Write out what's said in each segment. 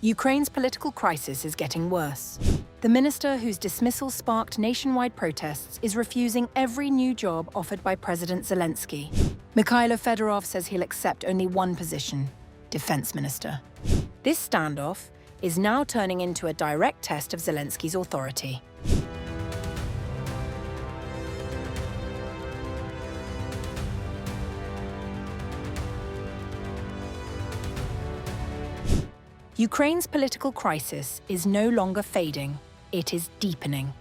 Ukraine's political crisis is getting worse. The minister whose dismissal sparked nationwide protests is refusing every new job offered by President Zelensky. Mykhailo Fedorov says he'll accept only one position: Defence Minister. This standoff is now turning into a direct test of Zelensky's authority. Ukraine's political crisis is no longer fading, it is deepening.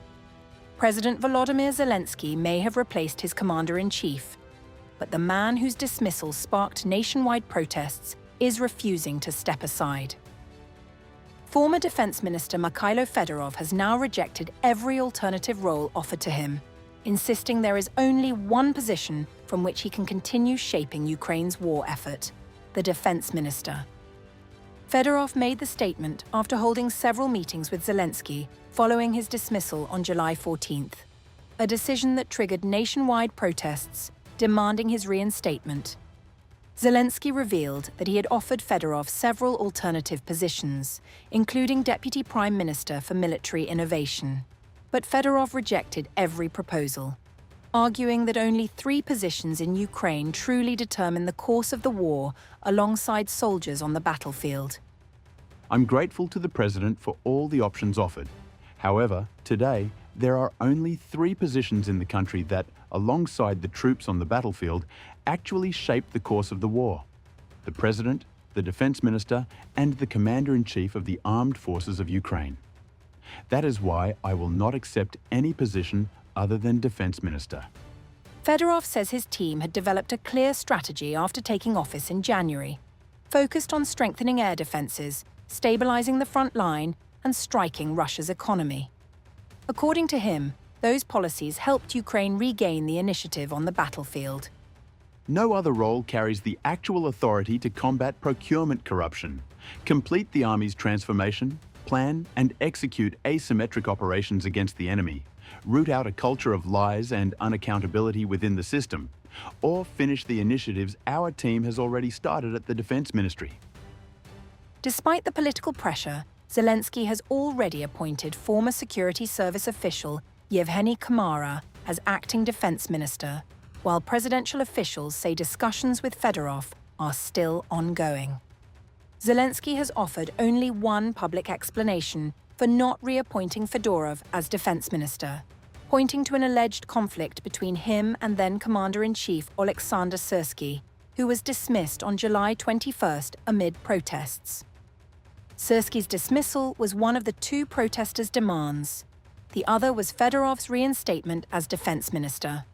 President Volodymyr Zelensky may have replaced his commander-in-chief, but the man whose dismissal sparked nationwide protests is refusing to step aside. Former Defence Minister Mykhailo Fedorov has now rejected every alternative role offered to him, insisting there is only one position from which he can continue shaping Ukraine's war effort: the Defence Minister. Fedorov made the statement after holding several meetings with Zelensky following his dismissal on July 14th, a decision that triggered nationwide protests demanding his reinstatement. Zelensky revealed that he had offered Fedorov several alternative positions, including Deputy Prime Minister for Military Innovation. But Fedorov rejected every proposal, arguing that only 3 positions in Ukraine truly determine the course of the war alongside soldiers on the battlefield. I'm grateful to the President for all the options offered. However, today, there are only 3 positions in the country that, alongside the troops on the battlefield, actually shape the course of the war: the President, the Defence Minister, and the Commander-in-Chief of the Armed Forces of Ukraine. That is why I will not accept any position other than Defence Minister. Fedorov says his team had developed a clear strategy after taking office in January, focused on strengthening air defences, stabilising the front line, and striking Russia's economy. According to him, those policies helped Ukraine regain the initiative on the battlefield. No other role carries the actual authority to combat procurement corruption, complete the army's transformation, plan and execute asymmetric operations against the enemy, root out a culture of lies and unaccountability within the system, or finish the initiatives our team has already started at the Defence Ministry. Despite the political pressure, Zelensky has already appointed former Security Service official Yevgeny Kamara as acting Defence Minister, while presidential officials say discussions with Fedorov are still ongoing. Zelensky has offered only one public explanation for not reappointing Fedorov as Defence Minister, pointing to an alleged conflict between him and then Commander-in-Chief Oleksandr Syrskyi, who was dismissed on July 21st amid protests. Syrskyi's dismissal was one of the 2 protesters' demands. The other was Fedorov's reinstatement as Defence Minister.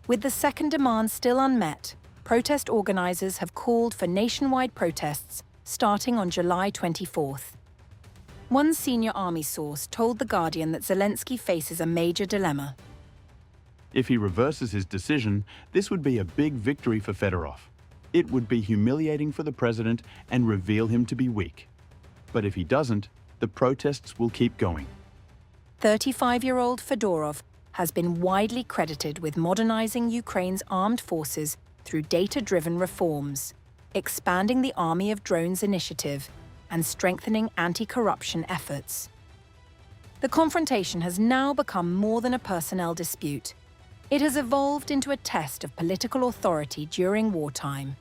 With the second demand still unmet, protest organisers have called for nationwide protests starting on July 24th. One senior army source told The Guardian that Zelensky faces a major dilemma. If he reverses his decision, this would be a big victory for Fedorov. It would be humiliating for the President and reveal him to be weak. But if he doesn't, the protests will keep going. 35-year-old Fedorov has been widely credited with modernizing Ukraine's armed forces through data-driven reforms, expanding the Army of Drones initiative, and strengthening anti-corruption efforts. The confrontation has now become more than a personnel dispute. It has evolved into a test of political authority during wartime,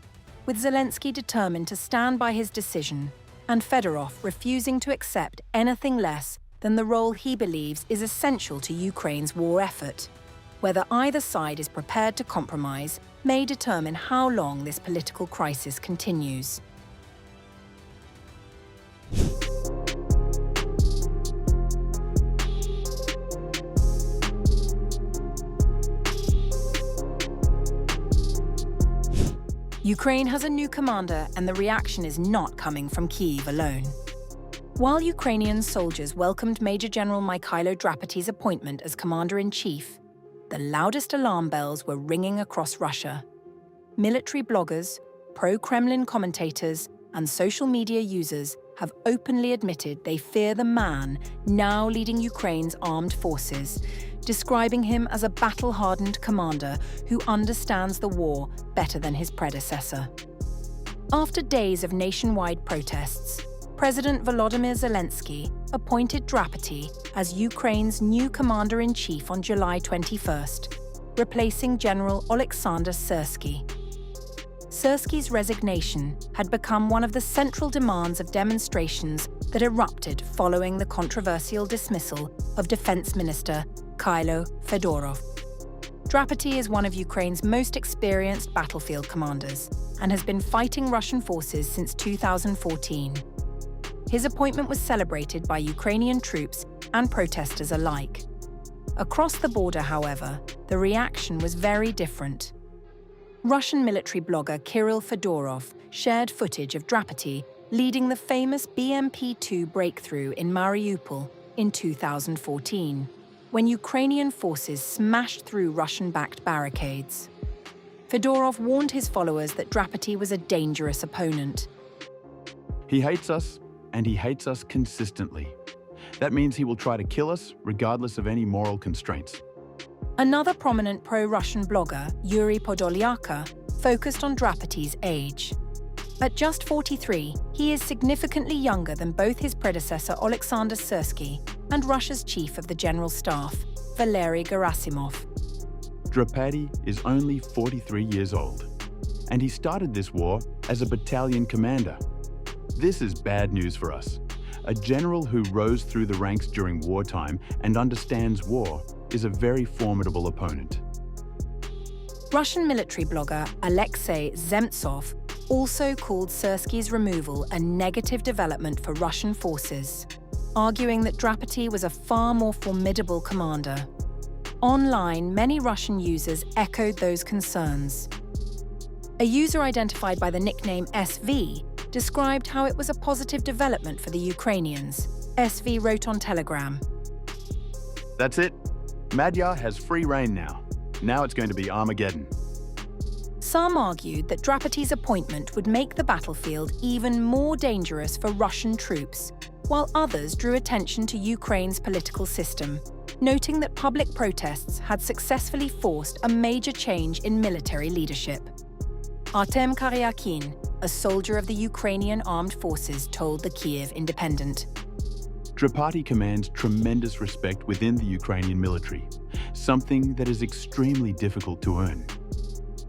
with Zelensky determined to stand by his decision and Fedorov refusing to accept anything less than the role he believes is essential to Ukraine's war effort. Whether either side is prepared to compromise may determine how long this political crisis continues. Ukraine has a new commander, and the reaction is not coming from Kyiv alone. While Ukrainian soldiers welcomed Major General Mykhailo Drapetti's appointment as Commander-in-Chief, the loudest alarm bells were ringing across Russia. Military bloggers, pro-Kremlin commentators, and social media users have openly admitted they fear the man now leading Ukraine's armed forces, describing him as a battle-hardened commander who understands the war better than his predecessor. After days of nationwide protests, President Volodymyr Zelensky appointed Drapety as Ukraine's new Commander-in-Chief on July 21st, replacing General Oleksandr Syrskyi. Syrskyi's resignation had become one of the central demands of demonstrations that erupted following the controversial dismissal of Defence Minister Mykhailo Fedorov. Drapety is one of Ukraine's most experienced battlefield commanders and has been fighting Russian forces since 2014. His appointment was celebrated by Ukrainian troops and protesters alike. Across the border, however, the reaction was very different. Russian military blogger Kirill Fedorov shared footage of Drapety leading the famous BMP-2 breakthrough in Mariupol in 2014, when Ukrainian forces smashed through Russian-backed barricades. Fedorov warned his followers that Drapety was a dangerous opponent. He hates us, and he hates us consistently. That means he will try to kill us regardless of any moral constraints. Another prominent pro-Russian blogger, Yuri Podolyaka, focused on Drapety's age. At just 43, he is significantly younger than both his predecessor Oleksandr Syrskyi and Russia's chief of the General Staff, Valery Gerasimov. Drapety is only 43 years old, and he started this war as a battalion commander. This is bad news for us. A general who rose through the ranks during wartime and understands war is a very formidable opponent. Russian military blogger Alexei Zemtsov also called Syrskyi's removal a negative development for Russian forces, arguing that Drapety was a far more formidable commander. Online, many Russian users echoed those concerns. A user identified by the nickname SV described how it was a positive development for the Ukrainians. SV wrote on Telegram, "That's it. Magyar has free rein now. Now it's going to be Armageddon." Some argued that Drapety's appointment would make the battlefield even more dangerous for Russian troops, while others drew attention to Ukraine's political system, noting that public protests had successfully forced a major change in military leadership. Artem Karyakin, a soldier of the Ukrainian armed forces, told the Kyiv Independent, Drapety commands tremendous respect within the Ukrainian military, something that is extremely difficult to earn.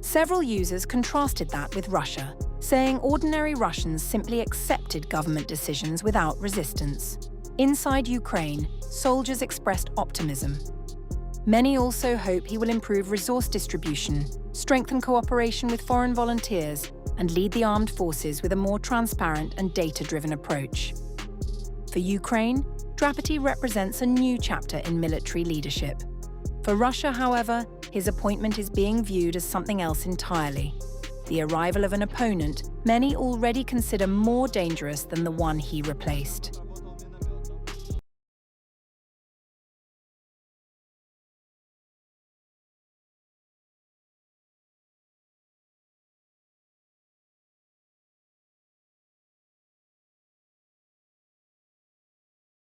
Several users contrasted that with Russia, saying ordinary Russians simply accepted government decisions without resistance. Inside Ukraine, soldiers expressed optimism. Many also hope he will improve resource distribution, strengthen cooperation with foreign volunteers, and lead the armed forces with a more transparent and data-driven approach. For Ukraine, Drapety represents a new chapter in military leadership. For Russia, however, his appointment is being viewed as something else entirely: the arrival of an opponent many already consider more dangerous than the one he replaced.